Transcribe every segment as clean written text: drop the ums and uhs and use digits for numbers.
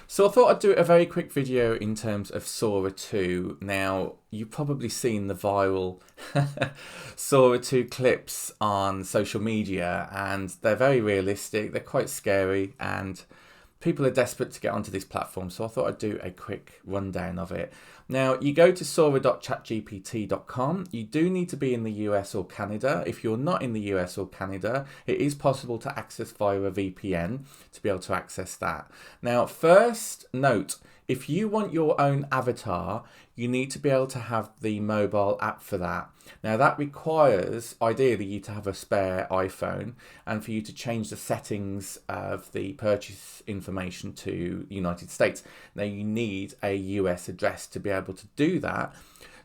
So I thought I'd do a very quick video in terms of Sora 2. Now, you've probably seen the viral Sora 2 clips on social media, and they're very realistic, they're quite scary, and people are desperate to get onto this platform, so I thought I'd do a quick rundown of it. Now, you go to sora.chatgpt.com. You do need to be in the US or Canada. If you're not in the US or Canada, it is possible to access via a VPN to be able to access that. Now, first note, if you want your own avatar, you need to be able to have the mobile app for that. Now, that requires, ideally, you to have a spare iPhone and for you to change the settings of the purchase information to the United States. Now, you need a US address to be able to do that.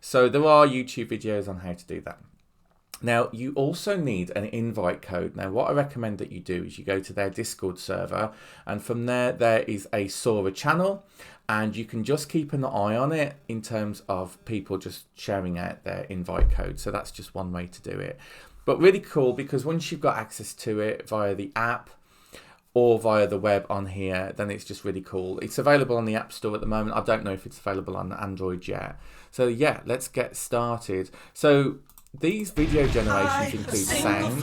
So there are YouTube videos on how to do that. Now, you also need an invite code. Now, what I recommend that you do is you go to their Discord server, and from there is a Sora channel, and you can just keep an eye on it in terms of people just sharing out their invite code. So that's just one way to do it. But really cool, because once you've got access to it via the app or via the web on here, then it's just really cool. It's available on the App Store at the moment. I don't know if it's available on Android yet. So yeah, let's get started. So these video generations include sound.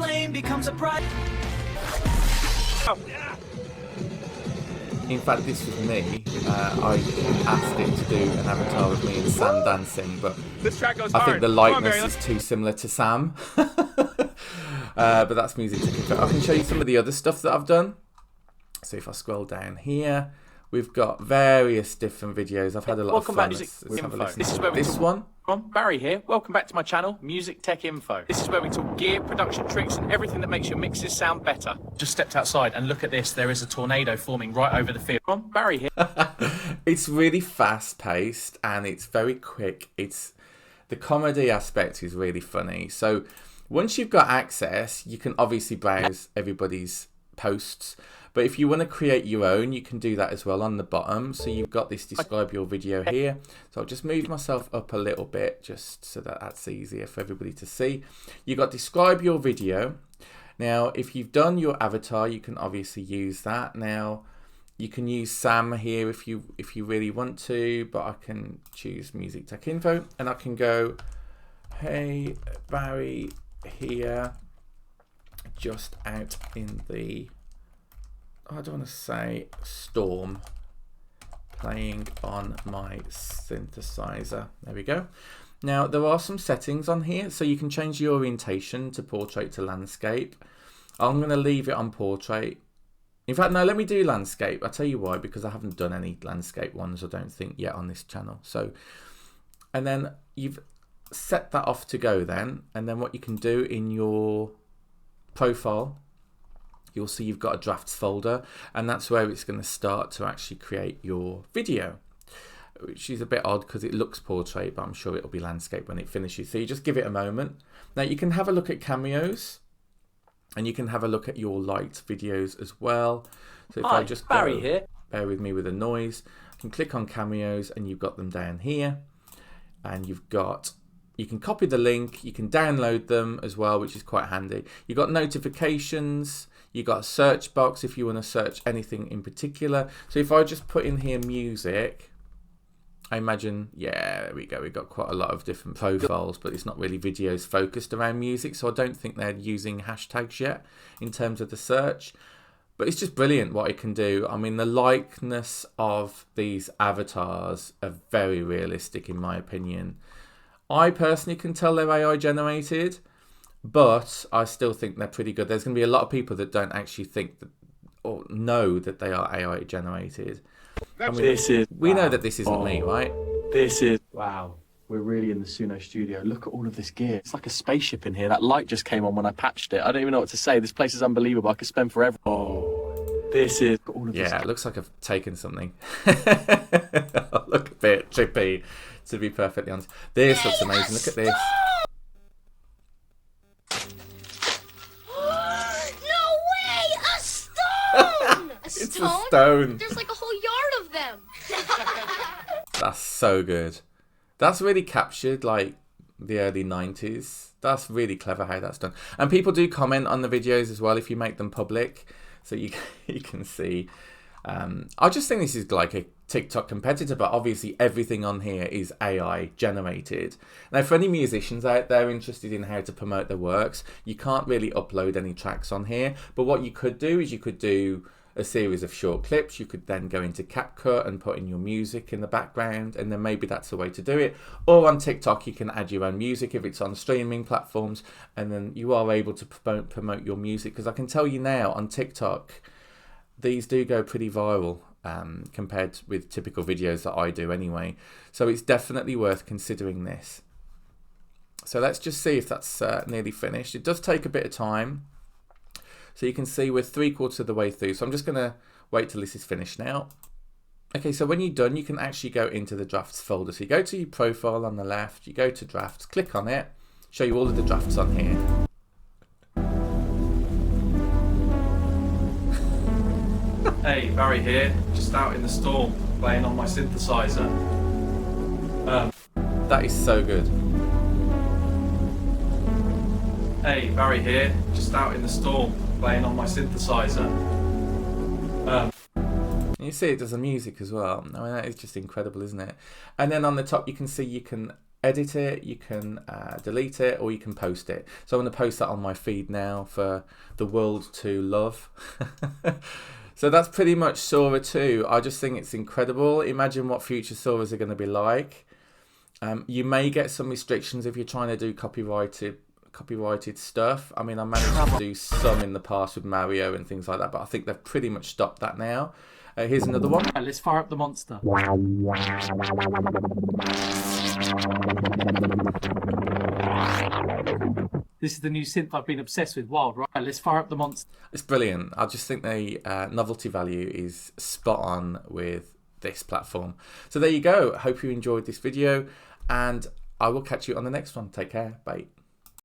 In fact, this was me. I asked it to do an avatar of me and Sam dancing, but this track goes I hard. think the likeness is too similar to Sam. But that's music to confirm. I can show you some of the other stuff that I've done. So if I scroll down here, we've got various different videos. I've had a lot of fun. Welcome back, Music Info. This is where we this one. Barry here. Welcome back to my channel, Music Tech Info. This is where we talk gear, production tricks, and everything that makes your mixes sound better. Just stepped outside and look at this. There is a tornado forming right over the field. Barry here. It's really fast paced and it's very quick. The comedy aspect is really funny. So once you've got access, you can obviously browse everybody's posts. But if you want to create your own, you can do that as well on the bottom. So you've got this describe your video here. So I'll just move myself up a little bit just so that that's easier for everybody to see. You've got describe your video. Now, if you've done your avatar, you can obviously use that. Now, you can use Sam here if you really want to, but I can choose Music Tech Info and I can go, hey, Barry here, just out in the, I don't want to say storm, playing on my synthesizer. There we go. Now, there are some settings on here, so you can change the orientation to portrait to landscape. I'm going to leave it on portrait. In fact, no, let me do landscape. I'll tell you why, because I haven't done any landscape ones, I don't think, yet on this channel. So, and then you've set that off to go then, and then what you can do in your profile, you'll see you've got a drafts folder, and that's where it's going to start to actually create your video, which is a bit odd because it looks portrait, but I'm sure it'll be landscape when it finishes. So you just give it a moment. Now you can have a look at cameos, and you can have a look at your light videos as well. So if I just Barry here. Bear with me with the noise. I can click on cameos, and you've got them down here, and you can copy the link, you can download them as well, which is quite handy. You've got notifications. You've got a search box if you want to search anything in particular. So if I just put in here music, I imagine, yeah, there we go. We've got quite a lot of different profiles, but it's not really videos focused around music. So I don't think they're using hashtags yet in terms of the search. But it's just brilliant what it can do. I mean, the likeness of these avatars are very realistic in my opinion. I personally can tell they're AI generated, but I still think they're pretty good. There's going to be a lot of people that don't actually think that or know that they are AI generated. I mean, we know that this isn't me, right? This is wow. We're really in the Suno studio. Look at all of this gear. It's like a spaceship in here. That light just came on when I patched it. I don't even know what to say. This place is unbelievable. I could spend forever. Oh, this is all of this. Yeah, it looks like I've taken something. I look a bit trippy, to be perfectly honest. This looks amazing. Look at this. It's a stone. There's like a whole yard of them. That's so good. That's really captured like the early 90s. That's really clever how that's done. And people do comment on the videos as well if you make them public. So you can see. I just think this is like a TikTok competitor, but obviously everything on here is AI generated. Now, for any musicians out there interested in how to promote their works, you can't really upload any tracks on here. But what you could do is you could do a series of short clips. You could then go into CapCut and put in your music in the background, and then maybe that's the way to do it. Or on TikTok, you can add your own music if it's on streaming platforms, and then you are able to promote your music. Because I can tell you now, on TikTok, these do go pretty viral compared with typical videos that I do anyway. So it's definitely worth considering this. So let's just see if that's nearly finished. It does take a bit of time. So you can see we're 3/4 of the way through. So I'm just going to wait till this is finished now. Okay, so when you're done, you can actually go into the drafts folder. So you go to your profile on the left, you go to drafts, click on it, show you all of the drafts on here. Hey, Barry here, just out in the storm, playing on my synthesizer. That is so good. Hey, Barry here, just out in the storm, playing on my synthesizer. You see it does the music as well. I mean, that is just incredible, isn't it? And then on the top, you can see you can edit it, you can delete it, or you can post it. So I'm going to post that on my feed now for the world to love. So that's pretty much Sora 2. I just think it's incredible. Imagine what future Soras are going to be like. You may get some restrictions if you're trying to do copyrighted stuff. I mean, I managed to do some in the past with Mario and things like that, but I think they've pretty much stopped that now. Here's another one. Right, let's fire up the monster. This is the new synth I've been obsessed with, Wild. Right, let's fire up the monster. It's brilliant. I just think the novelty value is spot on with this platform. So there you go. Hope you enjoyed this video, and I will catch you on the next one. Take care. Bye.